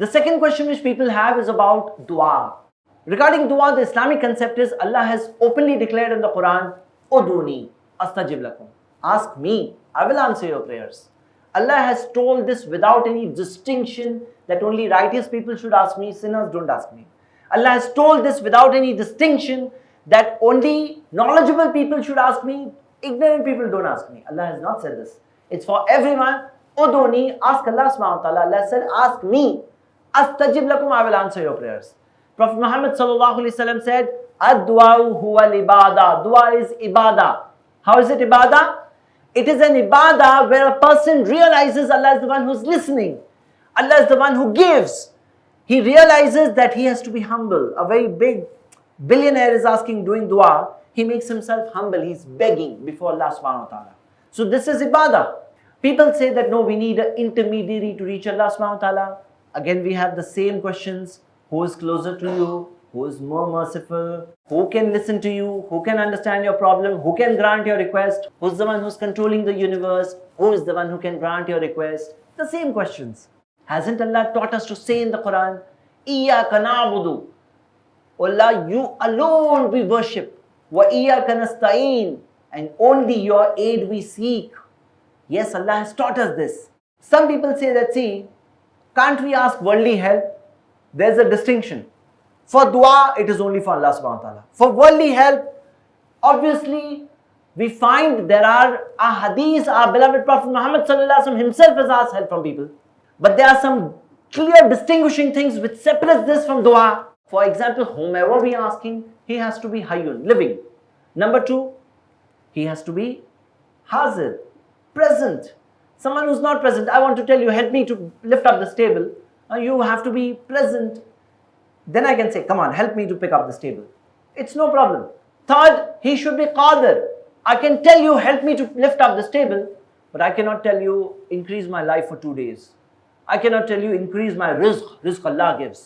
The second question which people have is about dua. Regarding dua, the Islamic concept is Allah has openly declared in the Quran, Uduni astajib lakum. Ask me, I will answer your prayers. Allah has told this without any distinction that only righteous people should ask me, sinners don't ask me. Allah has told this without any distinction that only knowledgeable people should ask me, ignorant people don't ask me. Allah has not said this. It's for everyone. Uduni, ask Allah subhanahu wa ta'ala. Allah said, ask me. Astajib lakum, I will answer your prayers. Prophet Muhammad sallallahu alaihi wasallam said, Ad-du'au huwa al-ibadah. Dua is ibadah. How is it ibadah? It is an ibadah where a person realizes Allah is the one who's listening. Allah is the one who gives. He realizes that he has to be humble. A very big billionaire is asking, doing dua. He makes himself humble. He's begging before Allah subhanahu wa ta'ala. So this is ibadah. People say that no, we need an intermediary to reach Allah subhanahu wa ta'ala. Again, we have the same questions. Who is closer to you? Who is more merciful? Who can listen to you? Who can understand your problem? Who can grant your request? Who's the one who's controlling the universe? Who is the one who can grant your request? The same questions. Hasn't Allah taught us to say in the Quran, Iyaka na'budu. Allah, you alone we worship. Wa iyaka nasta'een. And only your aid we seek. Yes, Allah has taught us this. Some people say that, see, can't we ask worldly help? There's a distinction. For dua, it is only for Allah subhanahu wa ta'ala. For worldly help, obviously, we find there are hadiths, our beloved Prophet Muhammad sallallahu alaihi wasallam himself has asked help from people. But there are some clear distinguishing things which separates this from dua. For example, whomever we are asking, he has to be hayyun, living. Number two, he has to be hazir, present. Someone who's not present, I want to tell you, help me to lift up this table. You have to be present. Then I can say, come on, help me to pick up this table. It's no problem. Third, he should be qadir. I can tell you, help me to lift up this table, but I cannot tell you, increase my life for 2 days. I cannot tell you, increase my rizq. Rizq Allah gives.